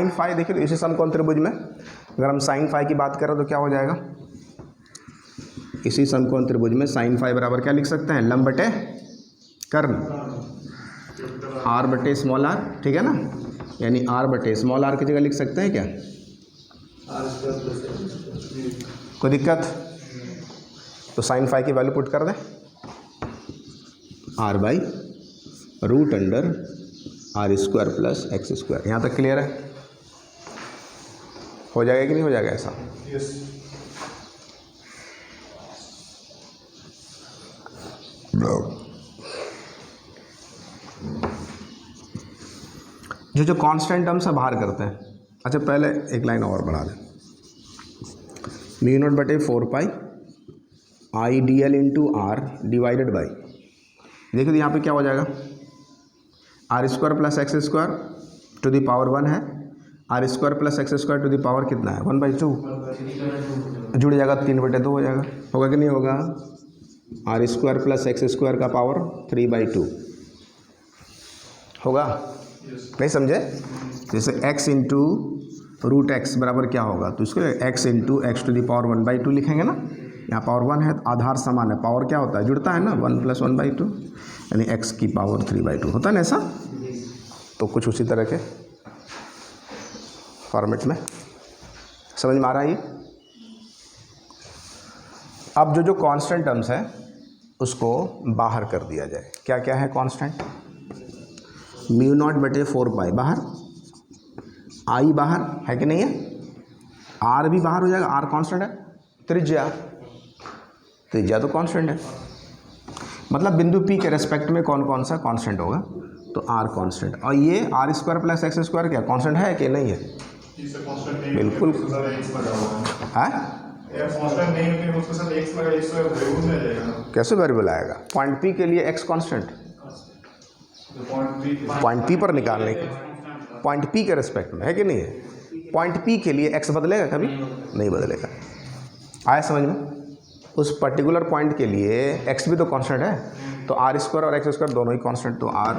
फाई देखिए, तो इसी समकोण त्रिभुज में अगर हम साइन फाई की बात करें तो क्या हो जाएगा, इसी समकोण त्रिभुज में साइन फाई बराबर क्या लिख सकते हैं, लंब बटे कर्ण, r/r, ठीक है ना, यानी r/r की जगह लिख सकते हैं क्या, कोई दिक्कत? तो साइन फाई की वैल्यू पुट कर दें, r by root under R square plus X square. यहाँ तक क्लियर है? हो जाएगा कि नहीं हो जाएगा ऐसा? जो कांस्टेंट टर्म्स है बाहर करते हैं। अच्छा पहले एक लाइन और बढ़ा दें, म्यू नॉट बटे 4 pi I D L into R divided by, देखो यहाँ पे क्या हो जाएगा, R square plus X square to the power 1 है, R square plus X square to the power कितना है 1/2, जुड़ जाएगा 3/2 हो जाएगा। होगा कि नहीं होगा? R square plus X square का पावर 3/2 होगा। नहीं समझे? जैसे x इंटू रूट एक्स बराबर क्या होगा, तो इसको x into X to the power 1/2 लिखेंगे ना। यहाँ पावर 1 है, आधार समान है, पावर क्या होता है, जुड़ता है ना, 1 + 1/2 यानी x की पावर 3/2 होता है ना ऐसा। तो कुछ उसी तरह के फॉर्मेट में समझ में आ रहा है ये। अब जो कांस्टेंट टर्म्स है उसको बाहर कर दिया जाए। क्या क्या है कांस्टेंट? म्यू नॉट बटे 4 पाई बाहर, आई बाहर है कि नहीं है, आर भी बाहर हो जाएगा, आर कांस्टेंट है, त्रिज्या तो कांस्टेंट है। मतलब बिंदु P के रेस्पेक्ट में कौन कौन सा कांस्टेंट होगा, तो आर कांस्टेंट। और ये R square plus X square क्या कांस्टेंट है कि नहीं है? बिल्कुल है। कैसे वेरिएबल आएगा? पॉइंट P के लिए x कांस्टेंट, पॉइंट P पर निकालने के, पॉइंट P के रेस्पेक्ट में है कि नहीं है। पॉइंट P के लिए x बदलेगा कभी नहीं बदलेगा। आया समझ में? उस पर्टिकुलर पॉइंट के लिए x भी तो कांस्टेंट है, तो आर स्क्वायर और एक्स स्क्वायर दोनों ही कांस्टेंट, तो r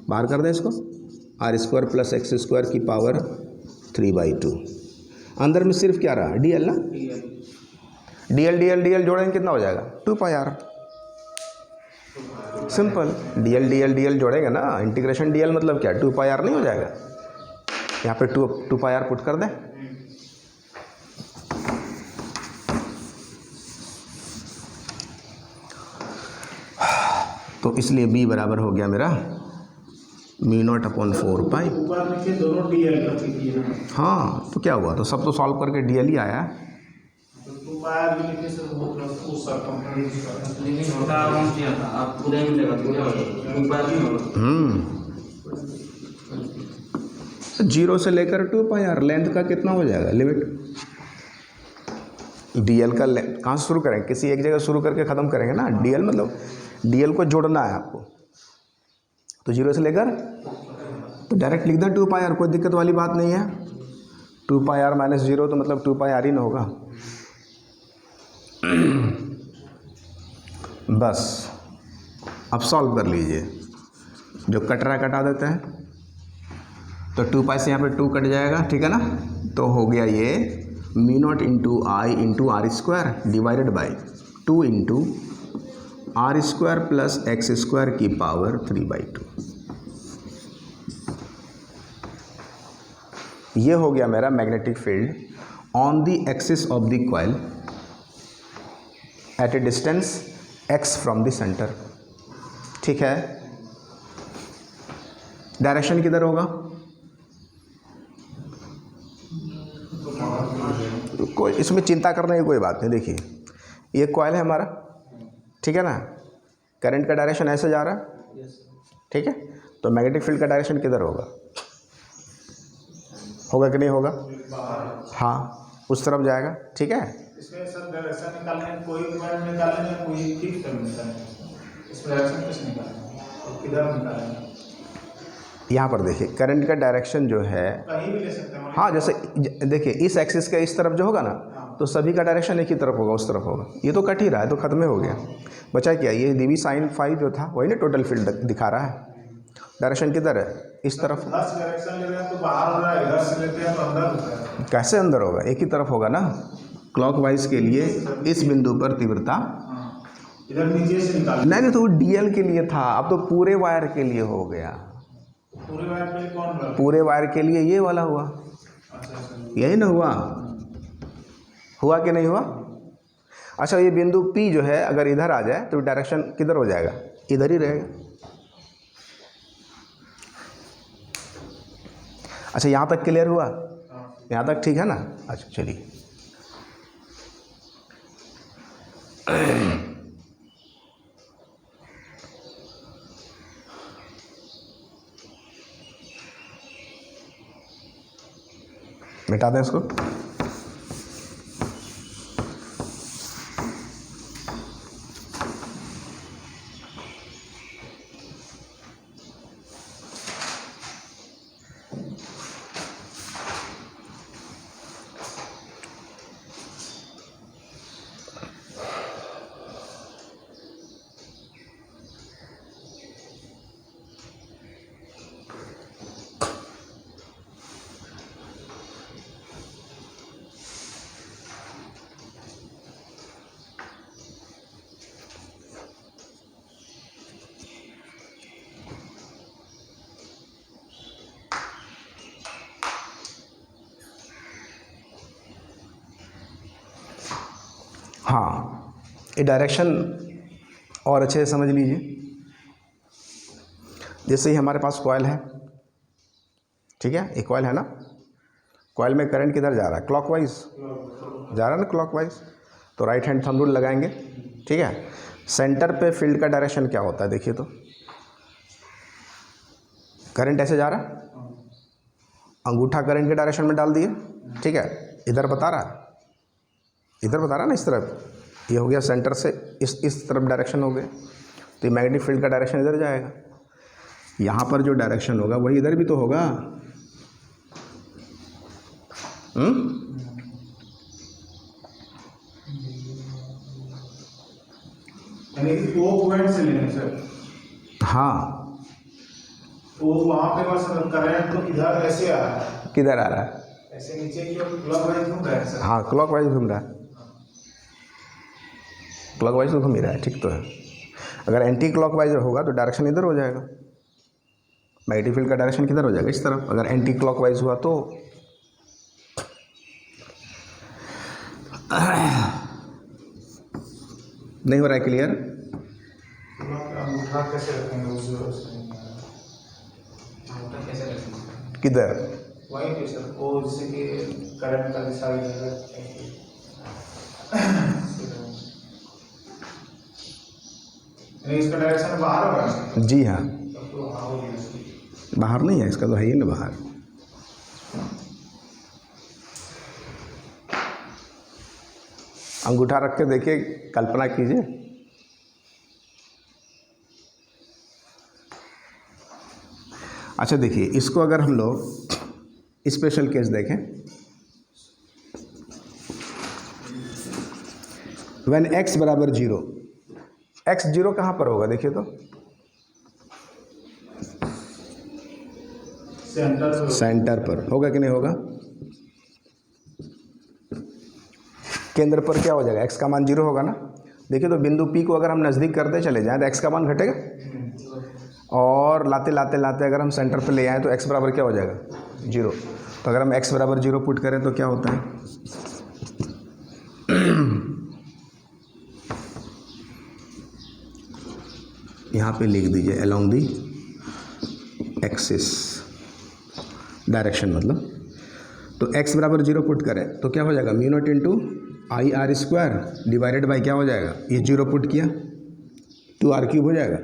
बाहर कर दें इसको, R square plus X square की पावर 3/2। अंदर में सिर्फ क्या रहा, dl ना, dl जोड़ेंगे कितना हो जाएगा 2 पाई r। सिंपल, dl जोड़ेंगे ना, इंटीग्रेशन dl मतलब क्या 2 पाई r नहीं हो जाएगा। यहाँ पे 2 पाई r पुट कर दें, तो इसलिए b बराबर हो गया मेरा म्यू नॉट अपॉन 4 पाई। दोनों dl कर दीजिए। हाँ तो क्या हुआ, तो सब तो सॉल्व करके dl ही आया। जीरो से लेकर 2 पाई r लेंथ का कितना हो जाएगा लिमिट, dl का लेंथ कहाँ से शुरू करेंगे, किसी एक जगह शुरू करके ख़त्म करेंगे ना। dl मतलब dl को जोड़ना है आपको, तो जीरो से लेकर तो डायरेक्ट लिख दें 2 पाई r, कोई दिक्कत वाली बात नहीं है। 2 पाई r माइनस 0 तो मतलब 2 पाई r ही ना होगा। बस अब सॉल्व कर लीजिए, जो कट रहा है कटा देते हैं, तो 2 पाई से यहाँ पे 2 कट जाएगा, ठीक है ना। तो हो गया ये mu naught into I into R square divided by 2 into R square plus X square की पावर 3/2। ये हो गया मेरा magnetic field on the axis of the coil at a distance x from the centre. ठीक है, direction किधर होगा, कोई इसमें चिंता करने की कोई बात नहीं। देखिए ये कॉइल है हमारा, ठीक है ना, करंट का डायरेक्शन ऐसे जा रहा है, ठीक है, तो मैग्नेटिक फील्ड का डायरेक्शन किधर होगा, होगा कि नहीं होगा, हाँ उस तरफ जाएगा, ठीक है। इसमें सर डायरेक्शन निकालने कोई पॉइंट निकालने या कोई फिक्स टर्म निकालने, इसमें डायरेक्शन किस निकालना और किधर निकालना। यहाँ पर देखिए करंट का डायरेक्शन जो है कहीं भी ले सकते हैं। हाँ, जैसे देखिए इस एक्सिस के इस तरफ जो होगा ना, तो सभी का डायरेक्शन एक ही तरफ होगा, उस तरफ होगा। ये तो कट ही रहा है, तो खत्म ही हो गया, बचा क्या, ये dv sin फाई जो था वही ना टोटल फील्ड दिखा रहा है। डायरेक्शन किधर है, इस तरफ। डायरेक्शन ले रहे हैं तो बाहर हो रहा है, इधर से लेते हैं तो अंदर होता है। कैसे अंदर होगा, एक ही तरफ होगा ना। क्लॉकवाइज के लिए इस बिंदु पर तीव्रता इधर नीचे से निकाल, नहीं तो dl के लिए था, अब तो पूरे वायर के लिए हो गया। पूरे वायर के लिए कौन रहा? पूरे वायर के लिए ये वाला हुआ, यही ना हुआ, हुआ कि नहीं हुआ? अच्छा, ये बिंदु P जो है अगर इधर आ जाए तो डायरेक्शन किधर हो जाएगा? इधर ही रहेगा। अच्छा, यहाँ तक क्लियर हुआ? यहाँ तक ठीक है ना? अच्छा चलिए, मिटा दें इसको। हाँ, ये डायरेक्शन और अच्छे से समझ लीजिए। जैसे ही हमारे पास कॉइल है, ठीक है, एक कॉइल है ना, कॉइल में करंट किधर जा रहा है? क्लॉकवाइज जा रहा है ना, क्लॉकवाइज। तो राइट हैंड थंब रूल लगाएंगे, ठीक है। सेंटर पे फील्ड का डायरेक्शन क्या होता है? देखिए तो करंट ऐसे जा रहा है, अंगूठा करंट के डायरेक्शन में डाल दिए, ठीक है, इधर बता रहा है, इधर बता रहा है ना, इस तरफ। ये हो गया सेंटर से इस तरफ डायरेक्शन हो गया, तो ये मैग्नेटिक फील्ड का डायरेक्शन इधर जाएगा। यहाँ पर जो डायरेक्शन होगा वही इधर भी तो होगा। यानी कि वो पॉइंट से लेंगे सर। हाँ, तो वहाँ पे बस करंट तो इधर ऐसे आ रहा है, किधर आ रहा है? ऐसे नीचे की ओर क्लॉकवाइज घूम रहा है सर। हाँ, क्लॉकवाइज घूम रहा है, क्लॉकवाइज तो घूम ही रहा है, ठीक तो है। अगर एंटी क्लॉकवाइज होगा तो डायरेक्शन इधर हो जाएगा, मैग्नेटिक फील्ड का डायरेक्शन किधर हो जाएगा? इस तरफ। अगर एंटी क्लॉकवाइज हुआ तो नहीं हो रहा है क्लियर? अंगूठा कैसे रखेंगे उस कैसे रखेंगे? किधर? वहीं पे सर, वो जैसे कि करंट का दिशा इधर इसका डायरेक्शन बाहर होगा। जी हाँ, तो हाँ हो गया। बाहर नहीं है, इसका तो है ही ना बाहर। अंगूठा रख के देखिए, कल्पना कीजिए, अच्छा देखिए, इसको अगर हम लोग स्पेशल केस देखें, व्हेन x बराबर 0, x 0 कहाँ पर होगा? देखिए तो सेंटर पर होगा कि नहीं होगा? केंद्र पर क्या हो जाएगा? x का मान 0 होगा ना। देखिए तो बिंदु P को अगर हम नज़दीक करते चले जाएं तो x का मान घटेगा, और लाते लाते लाते अगर हम सेंटर पर ले आएँ तो x बराबर क्या हो जाएगा? 0। तो अगर हम x बराबर 0 पुट करें तो क्या होता है? यहाँ पे लिख दीजिए अलोंग दी एक्सिस, डायरेक्शन मतलब। तो x बराबर 0 पुट करें तो क्या हो जाएगा? Mu naught into I R square divided by क्या हो जाएगा? ये 0 पुट किया, 2r³ हो जाएगा,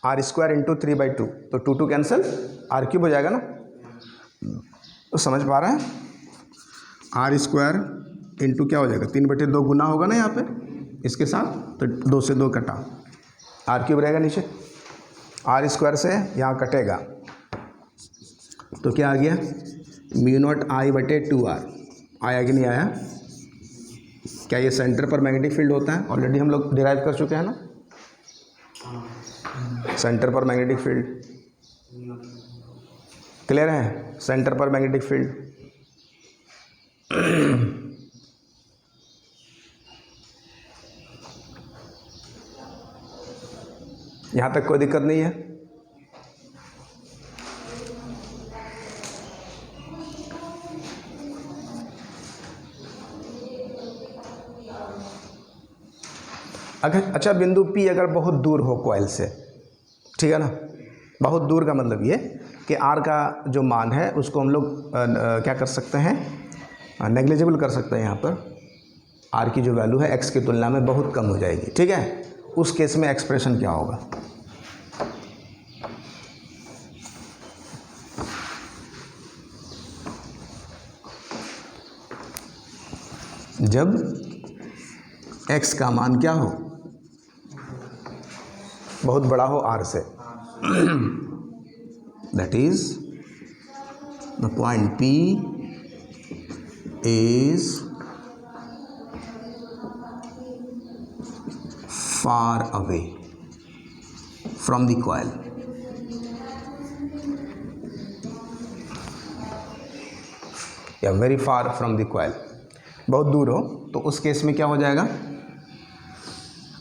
r स्क्वायर इंटू 3/2, तो 2 कैंसिल, r³ हो जाएगा ना। तो समझ पा रहे हैं? r स्क्वायर इंटू क्या हो जाएगा? 3/2 गुना होगा ना यहाँ पे इसके साथ, तो 2 से 2 कटा, r³ रहेगा नीचे, r स्क्वायर से यहाँ कटेगा तो क्या आ गया? Mu naught I/2r। आया कि नहीं आया? क्या ये सेंटर पर मैग्नेटिक फील्ड होता है? ऑलरेडी हम लोग डिराइव कर चुके हैं ना, सेंटर पर मैग्नेटिक फील्ड। क्लियर है? सेंटर पर मैग्नेटिक फील्ड। यहाँ तक कोई दिक्कत नहीं है? अगर अच्छा बिंदु P अगर बहुत दूर हो कॉइल से, ठीक है ना, बहुत दूर का मतलब ये कि R का जो मान है उसको हम लोग क्या कर सकते हैं, नेग्लिजिबल कर सकते हैं। यहाँ पर R की जो वैल्यू है X की तुलना में बहुत कम हो जाएगी, ठीक है। उस केस में एक्सप्रेशन क्या होगा, जब X का मान क्या हो, बहुत बड़ा हो R से, that is the point P is far away from the coil. या very far from the coil, बहुत दूर हो, तो उस केस में क्या हो जाएगा,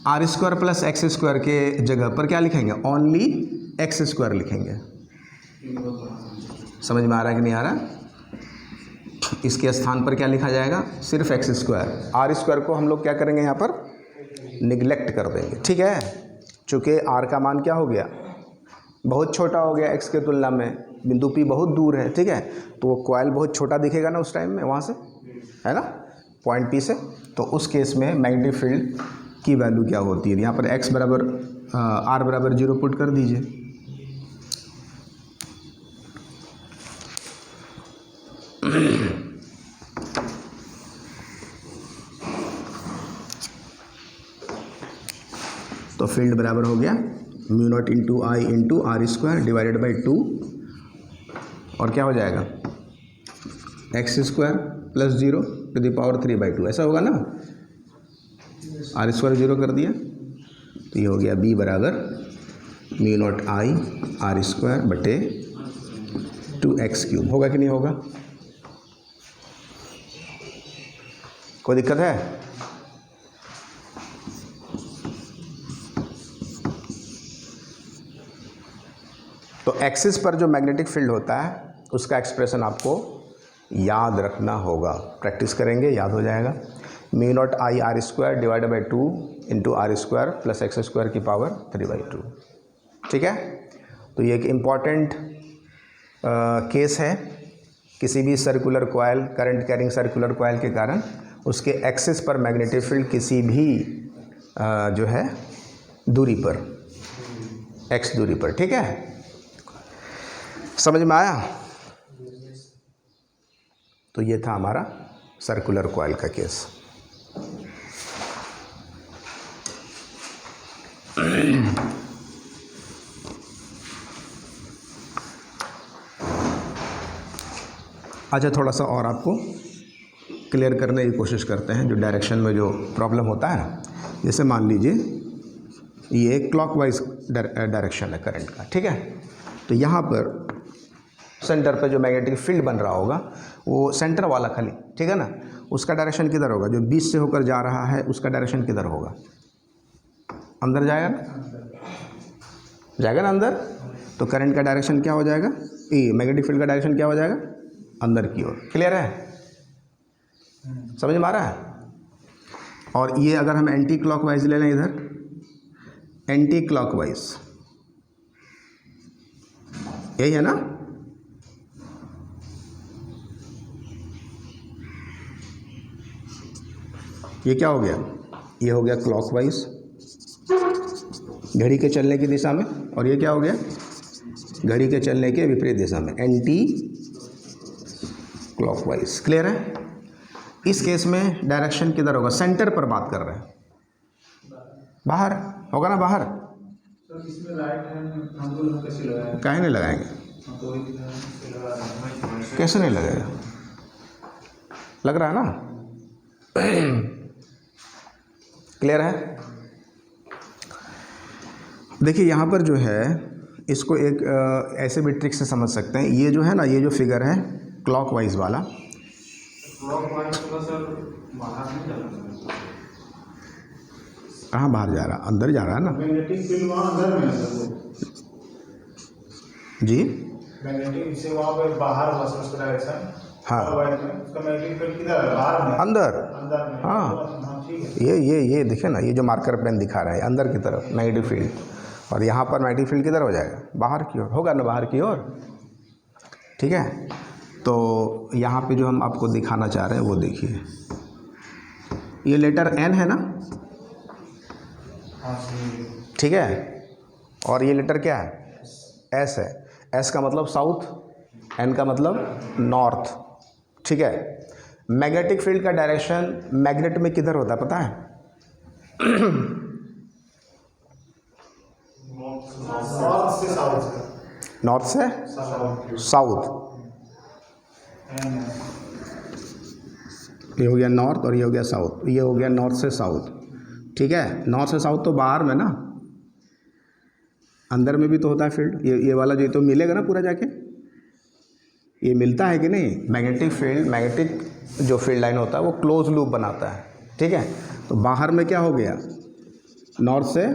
R² प्लस X² के जगह पर क्या लिखेंगे, ओनली X² लिखेंगे। समझ में आ रहा है कि नहीं आ रहा। इसके स्थान पर क्या लिखा जाएगा, सिर्फ X²। R² को हम लोग क्या करेंगे, यहाँ पर निगलेक्ट कर देंगे, ठीक है। चूँकि R का मान क्या हो गया, बहुत छोटा हो गया X के तुलना में, बिंदु P बहुत दूर है, ठीक है, तो वो कॉइल बहुत छोटा दिखेगा ना उस टाइम में, वहाँ से, है ना, पॉइंट P से। तो उस केस में मैग्नेटिक फील्ड की वैल्यू क्या होती है, यहाँ पर X बराबर R बराबर 0 पुट कर दीजिए। तो फील्ड बराबर हो गया μ0 into I into R² divided by 2, और क्या हो जाएगा X² plus 0 to the power 3/2, ऐसा होगा ना। R² 0 कर दिया, तो ये हो गया B बराबर μ0 I R² बटे 2x³। होगा कि नहीं होगा, कोई दिक्कत है। तो एक्सिस पर जो मैग्नेटिक फील्ड होता है उसका एक्सप्रेशन आपको याद रखना होगा, प्रैक्टिस करेंगे याद हो जाएगा। μ0 I R² divided by 2 into R² plus X² की पावर 3/2, ठीक है। तो ये एक इम्पॉर्टेंट केस है, किसी भी circular coil, current carrying circular coil के कारण उसके एक्सिस पर मैग्नेटिक फील्ड किसी भी जो है दूरी पर, x दूरी पर, ठीक है। समझ में आया। तो ये था हमारा सर्कुलर कॉइल का केस। अच्छा, थोड़ा सा और आपको क्लियर करने की कोशिश करते हैं, जो डायरेक्शन में जो प्रॉब्लम होता है ना, जैसे मान लीजिए ये क्लॉकवाइज डायरेक्शन है करंट का, ठीक है। तो यहाँ पर सेंटर पे जो मैग्नेटिक फील्ड बन रहा होगा वो सेंटर वाला खाली, ठीक है ना, उसका डायरेक्शन किधर होगा, जो बीच से होकर जा रहा है उसका डायरेक्शन किधर होगा, अंदर जाएगा ना, जाएगा ना अंदर। तो करंट का डायरेक्शन क्या हो जाएगा, ये मैग्नेटिक फील्ड का डायरेक्शन क्या हो जाएगा, अंदर की ओर। क्लियर है, समझ में आ रहा है। और ये अगर हम एंटी क्लॉकवाइज ले लें, इधर एंटी क्लॉकवाइज, यही है ना। ये क्या हो गया, ये हो गया क्लॉकवाइज घड़ी के चलने की दिशा में, और ये क्या हो गया, घड़ी के चलने के विपरीत दिशा में, एंटी क्लॉकवाइज। क्लियर है। इस केस में डायरेक्शन किधर होगा, सेंटर पर बात कर रहे हैं, बाहर होगा ना, बाहर। तो इसमें राइट हैंड हम कैसे लगाएंगे, काहे नहीं लगाएंगे, कैसे नहीं लगेगा, लग रहा है ना। क्लियर है। देखिए यहाँ पर जो है इसको एक ऐसे भी ट्रिक से समझ सकते हैं। ये जो है ना, ये जो फिगर है क्लॉकवाइज वाला, कहाँ बाहर जा रहा, अंदर जा रहा है ना, मैग्नेटिक फील्ड वहाँ अंदर में है सर, जी मैग्नेटिक से वहाँ पे बाहर हुआ सर डायरेक्शन। हाँ, उसका मैग्नेटिक फील्ड किधर है, बाहर में, अंदर, अंदर में। हाँ। ठीक है। ये दिखे ना, ये जो मार्कर पेन दिखा रहा है अंदर की तरफ नेगेटिव फील्ड, और यहाँ पर नेगेटिव फील्ड किधर हो जाएगा, बाहर की ओर होगा ना, बाहर की ओर। ठीक है, तो यहाँ पे जो हम आपको दिखाना चाह रहे हैं वो देखिए, ये लेटर एन है ना, हाँ सही है। ठीक है, और ये लेटर क्या है, एस है। एस का मतलब साउथ, एन का मतलब नॉर्थ। ठीक है, मैग्नेटिक फील्ड का डायरेक्शन मैग्नेट में किधर होता है पता है? नॉर्थ से साउथ। नॉर्थ से साउथ। ये हो गया नॉर्थ और ये हो गया साउथ, ये हो गया नॉर्थ से साउथ। ठीक है, नॉर्थ से साउथ तो बाहर में ना, अंदर में भी तो होता है फील्ड। ये वाला जो तो मिलेगा ना पूरा जाके, ये मिलता है कि नहीं? मैग्नेटिक फील्ड, मैग्नेटिक जो फील्ड लाइन होता है वो क्लोज लूप बनाता है। ठीक है, तो बाहर में क्या हो गया, नॉर्थ से,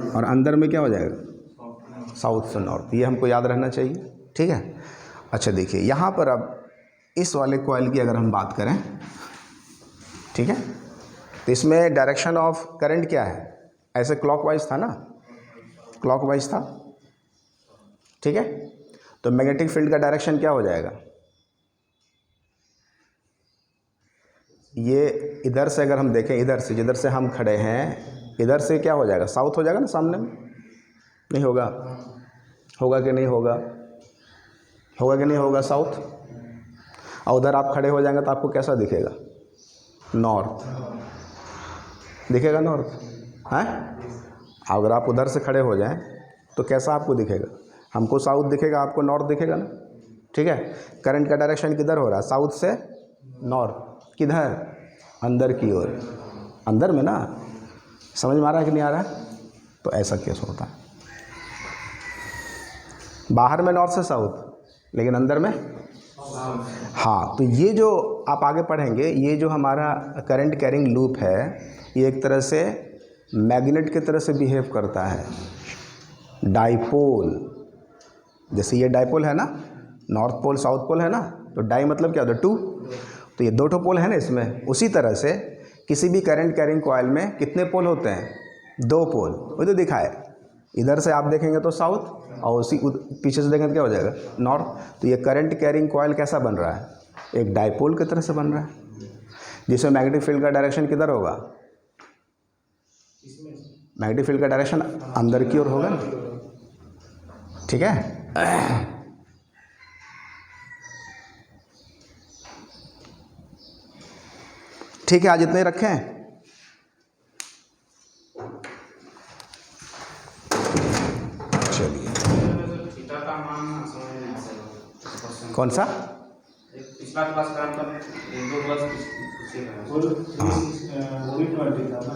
और अंदर में क्या हो जाएगा, साउथ से नॉर्थ। ये हमको याद रहना चाहिए। ठीक है, अच्छा देखिए यहाँ पर अब इस वाले कॉइल की अगर हम बात करें, ठीक है, तो इसमें डायरेक्शन ऑफ करंट क्या है, ऐसे क्लॉकवाइज था ना, क्लॉकवाइज था। ठीक है, तो मैग्नेटिक फील्ड का डायरेक्शन क्या हो जाएगा, ये इधर से अगर हम देखें, इधर से जिधर से हम खड़े हैं, इधर से क्या हो जाएगा, साउथ हो जाएगा ना, सामने में नहीं होगा, होगा कि नहीं होगा, होगा कि नहीं होगा साउथ। और उधर आप खड़े हो जाएंगे तो आपको कैसा दिखेगा, नॉर्थ दिखेगा, नॉर्थ है। अगर आप उधर से खड़े हो जाएं तो कैसा आपको दिखेगा, हमको साउथ दिखेगा, आपको नॉर्थ दिखेगा ना। ठीक है, करंट का डायरेक्शन किधर हो रहा है, साउथ से नॉर्थ, किधर, अंदर की ओर, अंदर में ना, समझ में आ रहा है कि नहीं आ रहा है? तो ऐसा केस होता है, बाहर में नॉर्थ से साउथ, लेकिन अंदर में, हाँ। तो ये जो आप आगे पढ़ेंगे, ये जो हमारा करंट कैरिंग लूप है, ये एक तरह से मैग्नेट की तरह से बिहेव करता है, डाइपोल। जैसे ये डाइपोल है ना, नॉर्थ पोल साउथ पोल है ना, तो डाई मतलब क्या होता है, टू, तो ये दो ठो पोल है ना इसमें। उसी तरह से किसी भी करंट कैरिंग कॉइल में कितने पोल होते हैं, दो पोल। वो तो दिखाए, इधर से आप देखेंगे तो साउथ, और उसी पीछे से देखेंगे तो क्या हो जाएगा, नॉर्थ। तो ये करंट कैरिंग कॉइल कैसा बन रहा है, एक डाइपोल की तरह से बन रहा है, जिसमें मैग्नेटिक फील्ड का डायरेक्शन किधर होगा, मैग्नेटिक फील्ड का डायरेक्शन अंदर की ओर होगा ना। ठीक है, ठीक है, आज इतने ही रखें। चलिए, कौन सा, पिछला क्लास का, एक दो क्लास पीछे का।